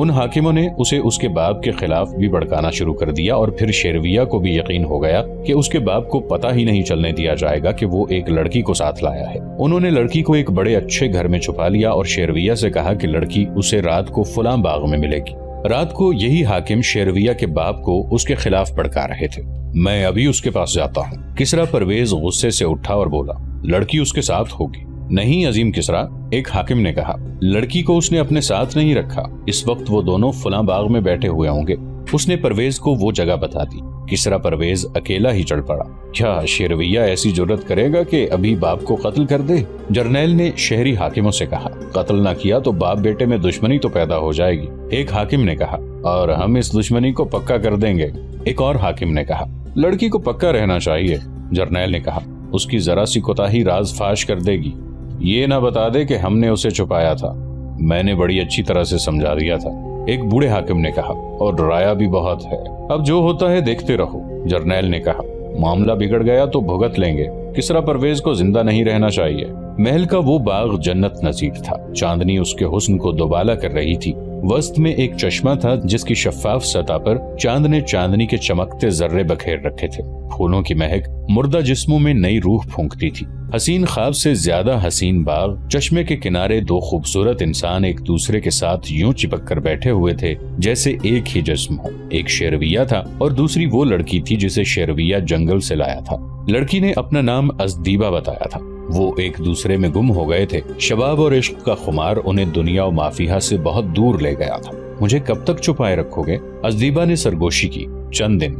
ان حاکموں نے اسے اس کے باپ کے خلاف بھی بھڑکانا شروع کر دیا، اور پھر شیرویہ کو بھی یقین ہو گیا کہ اس کے باپ کو پتہ ہی نہیں چلنے دیا جائے گا کہ وہ ایک لڑکی کو ساتھ لایا ہے۔ انہوں نے لڑکی کو ایک بڑے اچھے گھر میں چھپا لیا اور شیرویہ سے کہا کہ لڑکی اسے رات کو فلاں باغ میں ملے گی۔ رات کو یہی حاکم شیرویہ کے باپ کو اس کے خلاف بھڑکا رہے تھے۔ میں ابھی اس کے پاس جاتا ہوں۔ کسریٰ پرویز غصے سے اٹھا اور بولا، لڑکی اس کے ساتھ ہوگی۔ نہیں عظیم کسریٰ، ایک حاکم نے کہا، لڑکی کو اس نے اپنے ساتھ نہیں رکھا، اس وقت وہ دونوں فلاں باغ میں بیٹھے ہوئے ہوں گے۔ اس نے پرویز کو وہ جگہ بتا دی۔ کسریٰ پرویز اکیلا ہی چڑھ پڑا۔ کیا شیرویہ ایسی جرت کرے گا کہ ابھی باپ کو قتل کر دے؟ جرنیل نے شہری حاکموں سے کہا، قتل نہ کیا تو باپ بیٹے میں دشمنی تو پیدا ہو جائے گی۔ ایک حاکم نے کہا، اور ہم اس دشمنی کو پکا کر دیں گے۔ ایک اور حاکم نے کہا، لڑکی کو پکا رہنا چاہیے۔ جرنیل نے کہا، اس کی ذرا سی کوتاہی راز فاش کر دے گی، یہ نہ بتا دے کہ ہم نے اسے چھپایا تھا۔ میں نے بڑی اچھی طرح سے سمجھا دیا تھا۔ ایک بوڑھے حاکم نے کہا، اور ڈرایا بھی بہت ہے۔ اب جو ہوتا ہے دیکھتے رہو۔ جرنیل نے کہا، معاملہ بگڑ گیا تو بھگت لیں گے۔ کسریٰ پرویز کو زندہ نہیں رہنا چاہیے۔ محل کا وہ باغ جنت نظیر تھا۔ چاندنی اس کے حسن کو دوبالا کر رہی تھی۔ وسط میں ایک چشمہ تھا جس کی شفاف سطح پر چاند نے چاندنی کے چمکتے ذرے بکھیر رکھے تھے۔ پھولوں کی مہک مردہ جسموں میں نئی روح پھونکتی تھی۔ حسین خواب سے زیادہ حسین باغ، چشمے کے کنارے دو خوبصورت انسان ایک دوسرے کے ساتھ یوں چپک کر بیٹھے ہوئے تھے جیسے ایک ہی جسم ہو۔ ایک شیرویہ تھا اور دوسری وہ لڑکی تھی جسے شیرویہ جنگل سے لایا تھا۔ لڑکی نے اپنا نام ازدیبہ بتایا تھا۔ وہ ایک دوسرے میں گم ہو گئے تھے۔ شباب اور عشق کا خمار انہیں دنیا و مافیہ سے بہت دور لے گیا تھا۔ مجھے کب تک چھپائے رکھو گے؟ ازدیبہ نے سرگوشی کی۔ چند دن،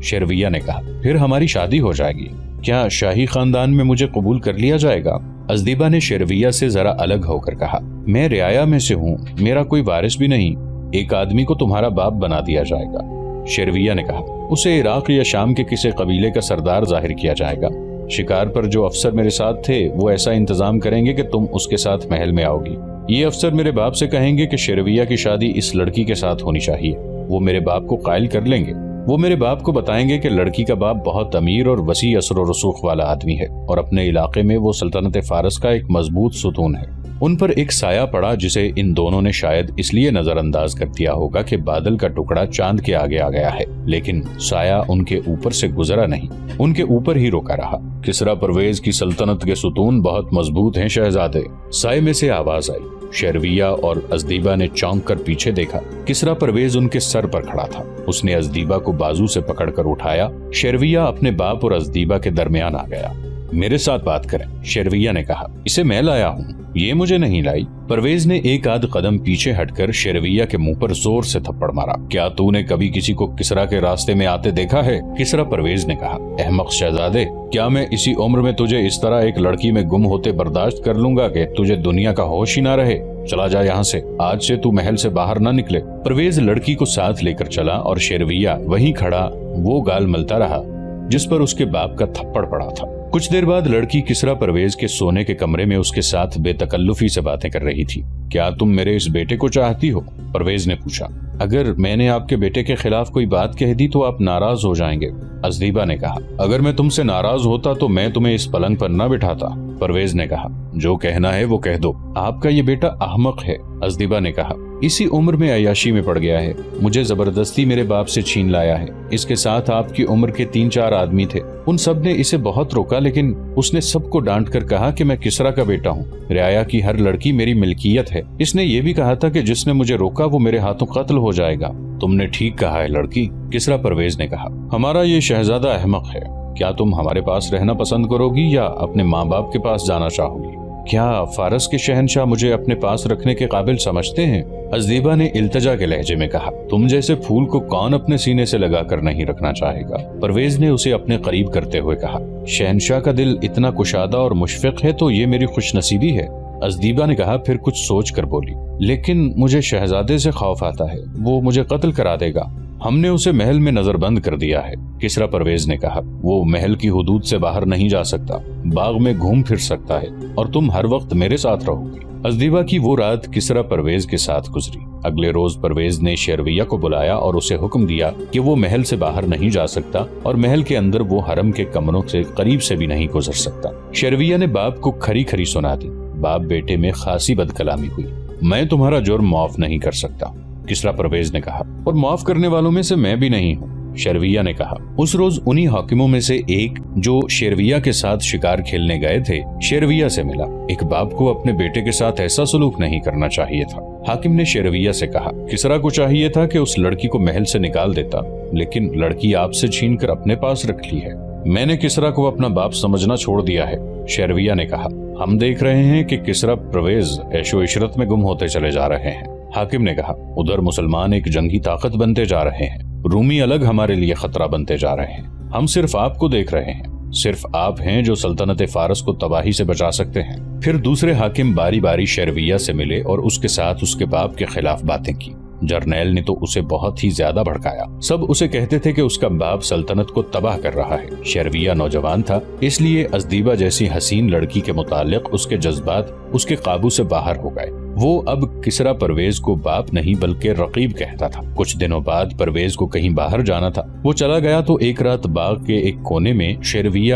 شیرویہ نے کہا، پھر ہماری شادی ہو جائے گی۔ کیا شاہی خاندان میں مجھے قبول کر لیا جائے گا؟ ازدیبہ نے شیرویہ سے ذرا الگ ہو کر کہا، میں رعایا میں سے ہوں، میرا کوئی وارث بھی نہیں۔ ایک آدمی کو تمہارا باپ بنا دیا جائے گا۔ شیرویہ نے کہا، اسے عراق یا شام کے کسی قبیلے کا سردار ظاہر کیا جائے گا۔ شکار پر جو افسر میرے ساتھ تھے وہ ایسا انتظام کریں گے کہ تم اس کے ساتھ محل میں آؤ گی۔ یہ افسر میرے باپ سے کہیں گے کہ شیرویہ کی شادی اس لڑکی کے ساتھ ہونی چاہیے۔ وہ میرے باپ کو قائل کر لیں گے۔ وہ میرے باپ کو بتائیں گے کہ لڑکی کا باپ بہت امیر اور وسیع اثر و رسوخ والا آدمی ہے اور اپنے علاقے میں وہ سلطنت فارس کا ایک مضبوط ستون ہے۔ ان پر ایک سایہ پڑا جسے ان دونوں نے شاید اس لیے نظر انداز کر دیا ہوگا کہ بادل کا ٹکڑا چاند کے آگے آ گیا ہے، لیکن سایہ ان کے اوپر سے گزرا نہیں، ان کے اوپر ہی روکا رہا۔ کسریٰ پرویز کی سلطنت کے ستون بہت مضبوط ہیں شہزادے۔ سائے میں سے آواز آئی۔ شیرویہ اور ازدیبہ نے چونک کر پیچھے دیکھا۔ کسریٰ پرویز ان کے سر پر کھڑا تھا۔ اس نے ازدیبہ کو بازو سے پکڑ کر اٹھایا۔ شیرویہ اپنے باپ اور ازدیبہ کے درمیان آ گیا۔ میرے ساتھ بات کریں، شیرویہ نے کہا، اسے میں لایا ہوں، یہ مجھے نہیں لائی۔ پرویز نے ایک آدھ قدم پیچھے ہٹ کر شیرویہ کے منہ پر زور سے تھپڑ مارا۔ کیا تو نے کبھی کسی کو کسریٰ کے راستے میں آتے دیکھا ہے؟ کسریٰ پرویز نے کہا، احمق شہزادے، کیا میں اسی عمر میں تجھے اس طرح ایک لڑکی میں گم ہوتے برداشت کر لوں گا کہ تجھے دنیا کا ہوش ہی نہ رہے؟ چلا جا یہاں سے، آج سے تو محل سے باہر نہ نکلے۔ پرویز لڑکی کو ساتھ لے کر چلا اور شیرویہ وہیں کھڑا وہ گال ملتا رہا جس پر اس کے باپ کا تھپڑ پڑا تھا۔ کچھ دیر بعد لڑکی کسریٰ پرویز کے سونے کے کمرے میں اس کے ساتھ بے تکلفی سے باتیں کر رہی تھی۔ کیا تم میرے اس بیٹے کو چاہتی ہو؟ پرویز نے پوچھا۔ اگر میں نے آپ کے بیٹے کے خلاف کوئی بات کہہ دی تو آپ ناراض ہو جائیں گے، ازدیبہ نے کہا۔ اگر میں تم سے ناراض ہوتا تو میں تمہیں اس پلنگ پر نہ بٹھاتا، پرویز نے کہا۔ جو کہنا ہے وہ کہہ دو۔ آپ کا یہ بیٹا احمق ہے، ازدیبہ نے کہا۔ اسی عمر میں عیاشی میں پڑ گیا ہے، مجھے زبردستی میرے باپ سے چھین لایا ہے۔ اس کے ساتھ آپ کی عمر کے 3-4 آدمی تھے، ان سب نے اسے بہت روکا، لیکن اس نے سب کو ڈانٹ کر کہا کہ میں کسریٰ کا بیٹا ہوں، رعایا کی ہر لڑکی میری ملکیت ہے۔ اس نے یہ بھی کہا تھا کہ جس نے مجھے روکا وہ میرے ہاتھوں قتل ہو جائے گا۔ تم نے ٹھیک کہا ہے لڑکی، کسریٰ پرویز نے کہا۔ ہمارا یہ شہزادہ احمق ہے۔ کیا تم ہمارے پاس رہنا پسند کرو گی یا اپنے ماں باپ کے پاس جانا چاہو گی؟ کیا فارس کے شہنشاہ مجھے اپنے پاس رکھنے کے قابل سمجھتے ہیں؟ ازدیبہ نے التجا کے لہجے میں کہا۔ تم جیسے پھول کو کون اپنے سینے سے لگا کر نہیں رکھنا چاہے گا؟ پرویز نے اسے اپنے قریب کرتے ہوئے کہا۔ شہنشاہ کا دل اتنا کشادہ اور مشفق ہے تو یہ میری خوش نصیبی ہے، ازدیبہ نے کہا، پھر کچھ سوچ کر بولی۔ لیکن مجھے شہزادے سے خوف آتا ہے، وہ مجھے قتل کرا دے گا۔ ہم نے اسے محل میں نظر بند کر دیا ہے، کسریٰ پرویز نے کہا۔ وہ محل کی حدود سے باہر نہیں جا سکتا، باغ میں گھوم پھر سکتا ہے اور تم ہر وقت میرے ساتھ رہو گی۔ ازدیبہ کی وہ رات کسریٰ پرویز کے ساتھ گزری۔ اگلے روز پرویز نے شیرویہ کو بلایا اور اسے حکم دیا کہ وہ محل سے باہر نہیں جا سکتا اور محل کے اندر وہ حرم کے کمروں سے قریب سے بھی نہیں گزر سکتا۔ شیرویہ نے باپ کو کھری کھری سنا دی۔ باپ بیٹے میں خاصی بد کلامی ہوئی۔ میں تمہارا جرم معاف نہیں کر سکتا، کسرا پرویز نے کہا، اور معاف کرنے والوں میں سے میں بھی نہیں ہوں، شیرویہ نے کہا۔ اس روز انہی حاکموں میں سے ایک جو شیرویہ کے ساتھ شکار کھیلنے گئے تھے شیرویہ سے ملا۔ ایک باپ کو اپنے بیٹے کے ساتھ ایسا سلوک نہیں کرنا چاہیے تھا۔ حاکم نے شیرویہ سے کہا، کسرا کو چاہیے تھا کہ اس لڑکی کو محل سے نکال دیتا، لیکن لڑکی آپ سے چھین کر اپنے پاس رکھ لی ہے۔ میں نے کسرا کو اپنا باپ سمجھنا چھوڑ دیا ہے، شیرویہ نے کہا۔ ہم دیکھ رہے ہیں کہ کسرا پرویز عیش و عشرت میں گم ہوتے چلے جا رہے ہیں، حاکم نے کہا۔ ادھر مسلمان ایک جنگی طاقت بنتے جا رہے ہیں، رومی الگ ہمارے لیے خطرہ بنتے جا رہے ہیں۔ ہم صرف آپ کو دیکھ رہے ہیں، صرف آپ ہیں جو سلطنت فارس کو تباہی سے بچا سکتے ہیں۔ پھر دوسرے حاکم باری باری شیرویہ سے ملے اور اس کے ساتھ اس کے باپ کے خلاف باتیں کی۔ جرنیل نے تو اسے بہت ہی زیادہ بھڑکایا۔ سب اسے کہتے تھے کہ اس کا باپ سلطنت کو تباہ کر رہا ہے۔ شیرویہ نوجوان تھا، اس لیے ازدیبہ جیسی حسین لڑکی کے متعلق اس کے جذبات اس کے قابو سے باہر ہو گئے۔ وہ اب کسرا پرویز کو باپ نہیں بلکہ رقیب کہتا تھا۔ کچھ دنوں بعد پرویز کو کہیں باہر جانا تھا، وہ چلا گیا تو ایک رات باغ کے ایک کونے میں شیرویہ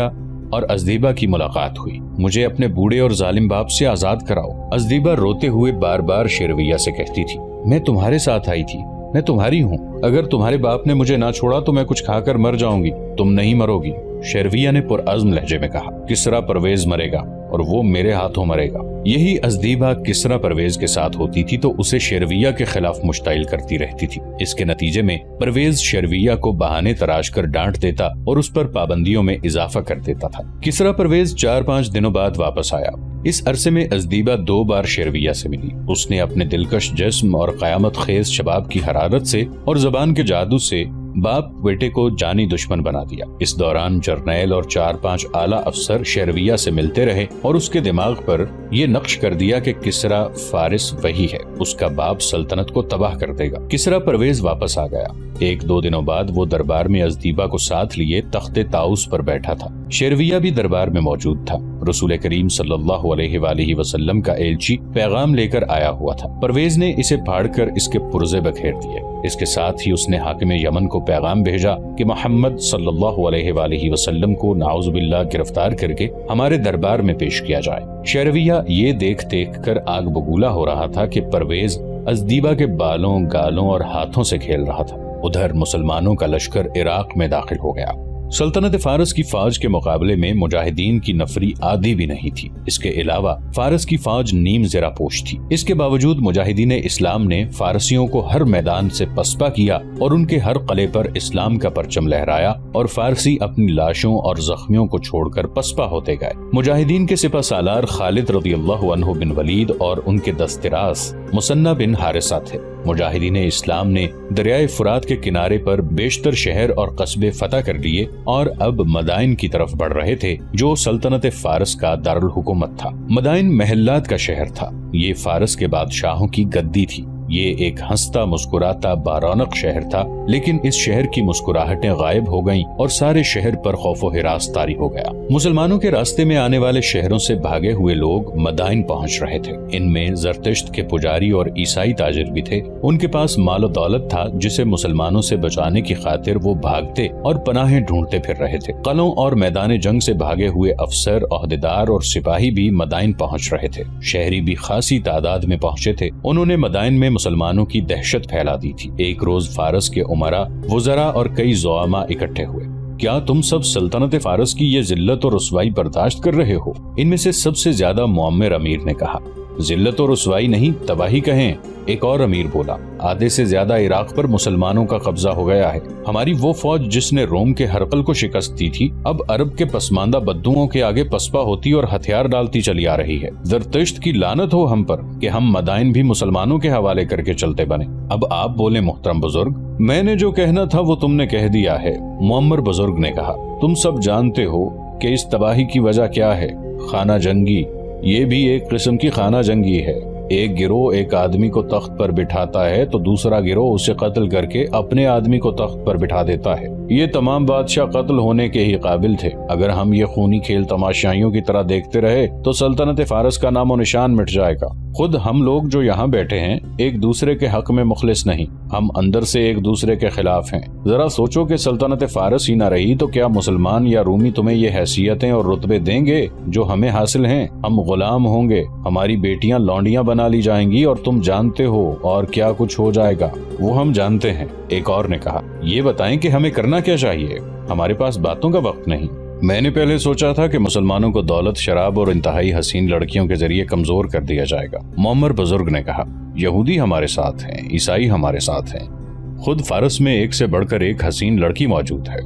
اور ازدیبہ کی ملاقات ہوئی۔ مجھے اپنے بوڑھے اور ظالم باپ سے آزاد کراؤ، ازدیبہ روتے ہوئے بار بار شیرویہ سے کہتی تھی۔ میں تمہارے ساتھ آئی تھی، میں تمہاری ہوں، اگر تمہارے باپ نے مجھے نہ چھوڑا تو میں کچھ کھا کر مر جاؤں گی، تم نہیں مرو گی، شیرویہ نے پرعزم لہجے میں کہا۔ کسرا پرویز مرے گا اور وہ میرے ہاتھوں مرے گا۔ یہی ازدیبہ کسرا پرویز کے ساتھ ہوتی تھی تو اسے شیرویہ کے خلاف مشتعل کرتی رہتی تھی۔ اس کے نتیجے میں پرویز شیرویہ کو بہانے تراش کر ڈانٹ دیتا اور اس پر پابندیوں میں اضافہ کر دیتا تھا۔ کسرا پرویز 4-5 دنوں بعد واپس آیا۔ اس عرصے میں ازدیبہ 2 بار شیرویہ سے ملی۔ اس نے اپنے دلکش جسم اور قیامت خیز شباب کی حرارت سے اور زبان کے جادو سے باپ بیٹے کو جانی دشمن بنا دیا۔ اس دوران جرنیل اور 4-5 اعلیٰ افسر شیرویہ سے ملتے رہے اور اس کے دماغ پر یہ نقش کر دیا کہ کسرا فارس وہی ہے، اس کا باپ سلطنت کو تباہ کر دے گا۔ کسرا پرویز واپس آ گیا۔ 1-2 دنوں بعد وہ دربار میں ازدیبہ کو ساتھ لیے تخت طاؤس پر بیٹھا تھا۔ شیرویہ بھی دربار میں موجود تھا۔ رسول کریم صلی اللہ علیہ وآلہ وسلم کا ایلچی پیغام لے کر آیا ہوا تھا۔ پرویز نے اسے پھاڑ کر اس کے پرزے بکھیر دیے۔ اس کے ساتھ ہی اس نے حاکم یمن کو پیغام بھیجا کہ محمد صلی اللہ علیہ وآلہ وسلم کو نعوذ باللہ گرفتار کر کے ہمارے دربار میں پیش کیا جائے۔ شیرویہ یہ دیکھ کر آگ بگولا ہو رہا تھا کہ پرویز ازدیبہ کے بالوں، گالوں اور ہاتھوں سے کھیل رہا تھا۔ ادھر مسلمانوں کا لشکر عراق میں داخل ہو گیا۔ سلطنت فارس کی فوج کے مقابلے میں مجاہدین کی نفری آدھی بھی نہیں تھی۔ اس کے علاوہ فارس کی فوج نیم زرہ پوش تھی۔ اس کے باوجود مجاہدین اسلام نے فارسیوں کو ہر میدان سے پسپا کیا اور ان کے ہر قلعے پر اسلام کا پرچم لہرایا اور فارسی اپنی لاشوں اور زخمیوں کو چھوڑ کر پسپا ہوتے گئے۔ مجاہدین کے سپہ سالار خالد رضی اللہ عنہ بن ولید اور ان کے دستراس مثنہ بن حارثہ تھے۔ مجاہدین اسلام نے دریائے فرات کے کنارے پر بیشتر شہر اور قصبے فتح کر لیے اور اب مدائن کی طرف بڑھ رہے تھے جو سلطنت فارس کا دارالحکومت تھا۔ مدائن محلات کا شہر تھا۔ یہ فارس کے بادشاہوں کی گدی تھی۔ یہ ایک ہنستا مسکراتا بارونق شہر تھا، لیکن اس شہر کی مسکراہٹیں غائب ہو گئیں اور سارے شہر پر خوف و ہراس طاری ہو گیا۔ مسلمانوں کے راستے میں آنے والے شہروں سے بھاگے ہوئے لوگ مدائن پہنچ رہے تھے۔ ان میں زرتشت کے پجاری اور عیسائی تاجر بھی تھے۔ ان کے پاس مال و دولت تھا جسے مسلمانوں سے بچانے کی خاطر وہ بھاگتے اور پناہیں ڈھونڈتے پھر رہے تھے۔ قلعوں اور میدان جنگ سے بھاگے ہوئے افسر، عہدیدار اور سپاہی بھی مدائن پہنچ رہے تھے۔ شہری بھی خاصی تعداد میں پہنچے تھے۔ انہوں نے مدائن میں مسلمانوں کی دہشت پھیلا دی تھی۔ ایک روز فارس کے امراء، وزراء اور کئی زعماء اکٹھے ہوئے۔ کیا تم سب سلطنت فارس کی یہ ذلت اور رسوائی برداشت کر رہے ہو؟ ان میں سے سب سے زیادہ معمر امیر نے کہا۔ ذلت اور رسوائی نہیں، تباہی کہیں۔ ایک اور امیر بولا، آدھے سے زیادہ عراق پر مسلمانوں کا قبضہ ہو گیا ہے۔ ہماری وہ فوج جس نے روم کے ہرقل کو شکست دی تھی اب عرب کے پسماندہ بدوؤں کے آگے پسپا ہوتی اور ہتھیار ڈالتی چلی آ رہی ہے۔ زرتشت کی لعنت ہو ہم پر کہ ہم مدائن بھی مسلمانوں کے حوالے کر کے چلتے بنے۔ اب آپ بولے محترم بزرگ۔ میں نے جو کہنا تھا وہ تم نے کہہ دیا ہے، معمر بزرگ نے کہا۔ تم سب جانتے ہو کہ اس تباہی کی وجہ کیا ہے۔ خانہ جنگی، یہ بھی ایک قسم کی خانہ جنگی ہے۔ ایک گروہ ایک آدمی کو تخت پر بٹھاتا ہے تو دوسرا گروہ اسے قتل کر کے اپنے آدمی کو تخت پر بٹھا دیتا ہے۔ یہ تمام بادشاہ قتل ہونے کے ہی قابل تھے۔ اگر ہم یہ خونی کھیل تماشائیوں کی طرح دیکھتے رہے تو سلطنت فارس کا نام و نشان مٹ جائے گا۔ خود ہم لوگ جو یہاں بیٹھے ہیں ایک دوسرے کے حق میں مخلص نہیں، ہم اندر سے ایک دوسرے کے خلاف ہیں۔ ذرا سوچو کہ سلطنت فارس ہی نہ رہی تو کیا مسلمان یا رومی تمہیں یہ حیثیتیں اور رتبے دیں گے جو ہمیں حاصل ہیں؟ ہم غلام ہوں گے، ہماری بیٹیاں لونڈیاں بنا لی جائیں گی، اور تم جانتے ہو اور کیا کچھ ہو جائے گا۔ وہ ہم جانتے ہیں، ایک اور نے کہا۔ یہ بتائیں کہ ہمیں کرنا کیا چاہیے؟ ہمارے پاس باتوں کا وقت نہیں۔ میں نے پہلے سوچا تھا کہ مسلمانوں کو دولت، شراب اور انتہائی حسین لڑکیوں کے ذریعے کمزور کر دیا جائے گا، معمر بزرگ نے کہا۔ یہودی ہمارے ساتھ ہیں، عیسائی ہمارے ساتھ ہیں، خود فارس میں ایک سے بڑھ کر ایک حسین لڑکی موجود ہے۔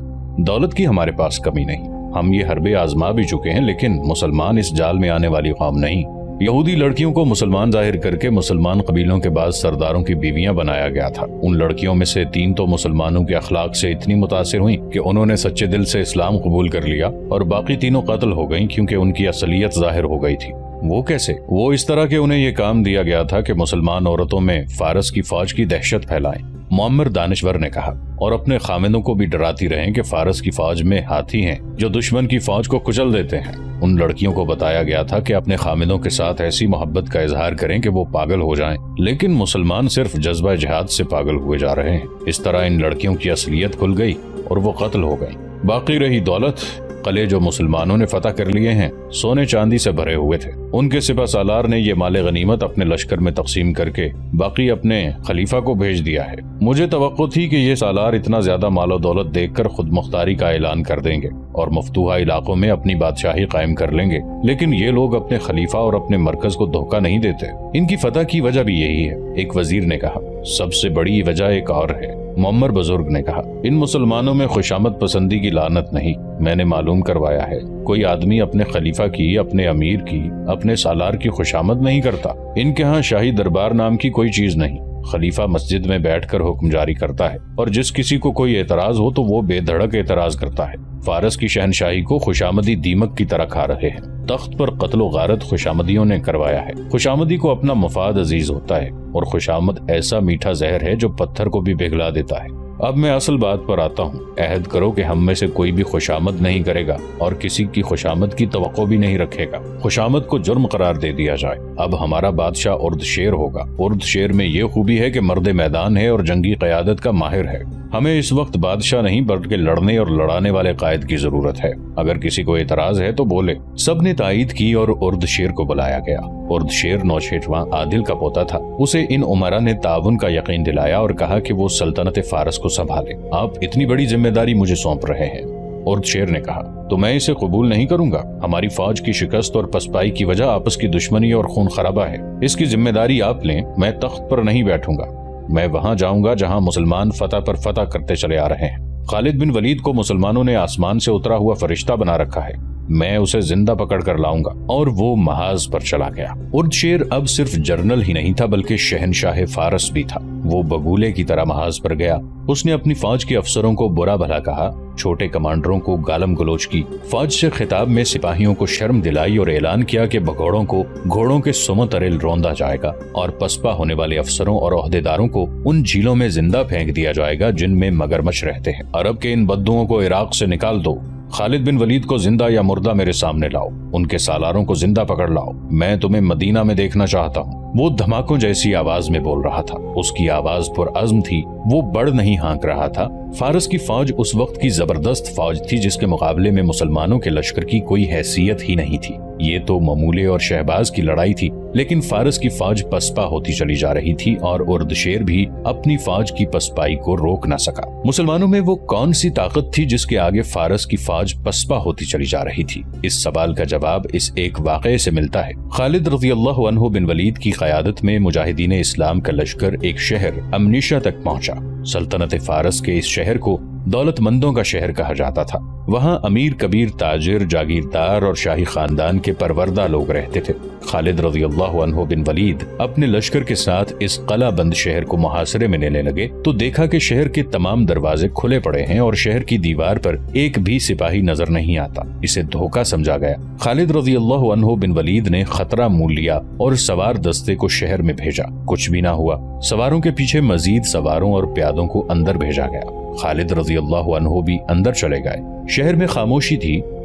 دولت کی ہمارے پاس کمی نہیں، ہم یہ حربے آزما بھی چکے ہیں، لیکن مسلمان اس جال میں آنے والی قوم نہیں۔ یہودی لڑکیوں کو مسلمان ظاہر کر کے مسلمان قبیلوں کے بعض سرداروں کی بیویاں بنایا گیا تھا۔ ان لڑکیوں میں سے 3 تو مسلمانوں کے اخلاق سے اتنی متاثر ہوئیں کہ انہوں نے سچے دل سے اسلام قبول کر لیا، اور باقی 3 قتل ہو گئیں کیونکہ ان کی اصلیت ظاہر ہو گئی تھی۔ وہ کیسے؟ وہ اس طرح کہ انہیں یہ کام دیا گیا تھا کہ مسلمان عورتوں میں فارس کی فوج کی دہشت پھیلائیں، معمر دانشور نے کہا، اور اپنے خامندوں کو بھی ڈراتی رہیں کہ فارس کی فوج میں ہاتھی ہیں جو دشمن کی فوج کو کچل دیتے ہیں۔ ان لڑکیوں کو بتایا گیا تھا کہ اپنے خامندوں کے ساتھ ایسی محبت کا اظہار کریں کہ وہ پاگل ہو جائیں، لیکن مسلمان صرف جذبہ جہاد سے پاگل ہوئے جا رہے ہیں۔ اس طرح ان لڑکیوں کی اصلیت کھل گئی اور وہ قتل ہو گئیں۔ باقی رہی دولت، قلعے جو مسلمانوں نے فتح کر لیے ہیں سونے چاندی سے بھرے ہوئے تھے۔ ان کے سپہ سالار نے یہ مال غنیمت اپنے لشکر میں تقسیم کر کے باقی اپنے خلیفہ کو بھیج دیا ہے۔ مجھے توقع تھی کہ یہ سالار اتنا زیادہ مال و دولت دیکھ کر خود مختاری کا اعلان کر دیں گے اور مفتوحہ علاقوں میں اپنی بادشاہی قائم کر لیں گے، لیکن یہ لوگ اپنے خلیفہ اور اپنے مرکز کو دھوکہ نہیں دیتے۔ ان کی فتح کی وجہ بھی یہی ہے، ایک وزیر نے کہا۔ سب سے بڑی وجہ ایک اور ہے، معمر بزرگ نے کہا۔ ان مسلمانوں میں خوشامد پسندی کی لعنت نہیں، میں نے معلوم کروایا ہے۔ کوئی آدمی اپنے خلیفہ کی، اپنے امیر کی، اپنے سالار کی خوشامد نہیں کرتا۔ ان کے ہاں شاہی دربار نام کی کوئی چیز نہیں۔ خلیفہ مسجد میں بیٹھ کر حکم جاری کرتا ہے، اور جس کسی کو کوئی اعتراض ہو تو وہ بے دھڑک اعتراض کرتا ہے۔ فارس کی شہنشاہی کو خوشامدی دیمک کی طرح کھا رہے ہیں۔ تخت پر قتل و غارت خوشامدیوں نے کروایا ہے۔ خوشامدی کو اپنا مفاد عزیز ہوتا ہے، اور خوشامد ایسا میٹھا زہر ہے جو پتھر کو بھی پگھلا دیتا ہے۔ اب میں اصل بات پر آتا ہوں۔ عہد کرو کہ ہم میں سے کوئی بھی خوشامد نہیں کرے گا اور کسی کی خوشامد کی توقع بھی نہیں رکھے گا۔ خوشامد کو جرم قرار دے دیا جائے۔ اب ہمارا بادشاہ ارد شیر ہوگا۔ ارد شیر میں یہ خوبی ہے کہ مرد میدان ہے اور جنگی قیادت کا ماہر ہے۔ ہمیں اس وقت بادشاہ نہیں بلکہ لڑنے اور لڑانے والے قائد کی ضرورت ہے۔ اگر کسی کو اعتراض ہے تو بولے۔ سب نے تائید کی اور ارد شیر کو بلایا گیا۔ ارد شیر نوشیٹواں عادل کا پوتا تھا۔ اسے ان عمرا نے تعاون کا یقین دلایا اور کہا کہ وہ سلطنت فارس کو سنبھالے۔ آپ اتنی بڑی ذمہ داری مجھے سونپ رہے ہیں، ارد شیر نے کہا، تو میں اسے قبول نہیں کروں گا۔ ہماری فوج کی شکست اور پسپائی کی وجہ آپس کی دشمنی اور خون خرابہ ہے۔ اس کی ذمہ داری آپ لیں۔ میں تخت پر نہیں بیٹھوں گا، میں وہاں جاؤں گا جہاں مسلمان فتح پر فتح کرتے چلے آ رہے ہیں۔ خالد بن ولید کو مسلمانوں نے آسمان سے اترا ہوا فرشتہ بنا رکھا ہے، میں اسے زندہ پکڑ کر لاؤں گا۔ اور وہ محاذ پر چلا گیا۔ ارد شیر اب صرف جنرل ہی نہیں تھا بلکہ شہنشاہ فارس بھی تھا۔ وہ بگولے کی طرح محاذ پر گیا۔ اس نے اپنی فوج کے افسروں کو برا بھلا کہا، چھوٹے کمانڈروں کو گالم گلوچ کی، فوج سے خطاب میں سپاہیوں کو شرم دلائی اور اعلان کیا کہ بگوڑوں کو گھوڑوں کے سمو ترل روندا جائے گا اور پسپا ہونے والے افسروں اور عہدیداروں کو ان جھیلوں میں زندہ پھینک دیا جائے گا جن میں مگرمچھ رہتے ہیں۔ عرب کے ان بدوؤں کو عراق سے نکال دو۔ خالد بن ولید کو زندہ یا مردہ میرے سامنے لاؤ، ان کے سالاروں کو زندہ پکڑ لاؤ، میں تمہیں مدینہ میں دیکھنا چاہتا ہوں۔ وہ دھماکوں جیسی آواز میں بول رہا تھا، اس کی آواز پر عزم تھی، وہ بڑھ نہیں ہانک رہا تھا۔ فارس کی فوج اس وقت کی زبردست فوج تھی جس کے مقابلے میں مسلمانوں کے لشکر کی کوئی حیثیت ہی نہیں تھی۔ یہ تو ممولے اور شہباز کی لڑائی تھی، لیکن فارس کی فوج پسپا ہوتی چلی جا رہی تھی اور ارد شیر بھی اپنی فوج کی پسپائی کو روک نہ سکا۔ مسلمانوں میں وہ کون سی طاقت تھی جس کے آگے فارس کی فوج پسپا ہوتی چلی جا رہی تھی؟ اس سوال کا جواب اس ایک واقعے سے ملتا ہے۔ خالد رضی اللہ عنہ بن ولید کی قیادت میں مجاہدین اسلام کا لشکر ایک شہر امنیشا تک پہنچا۔ سلطنت فارس کے اس شہر کو دولت مندوں کا شہر کہا جاتا تھا۔ وہاں امیر کبیر تاجر، جاگیردار اور شاہی خاندان کے پروردہ لوگ رہتے تھے۔ خالد رضی اللہ عنہ بن ولید اپنے لشکر کے ساتھ اس قلعہ بند شہر کو محاصرے میں لینے لگے تو دیکھا کہ شہر کے تمام دروازے کھلے پڑے ہیں اور شہر کی دیوار پر ایک بھی سپاہی نظر نہیں آتا۔ اسے دھوکہ سمجھا گیا۔ خالد رضی اللہ عنہ بن ولید نے خطرہ مول لیا اور سوار دستے کو شہر میں بھیجا۔ کچھ بھی نہ ہوا۔ سواروں کے پیچھے مزید سواروں اور پیادوں کو اندر بھیجا گیا۔ خالد رضی اللہ عنہ بھی اندر چلے گئے۔ شہر میں خاموشی تھی،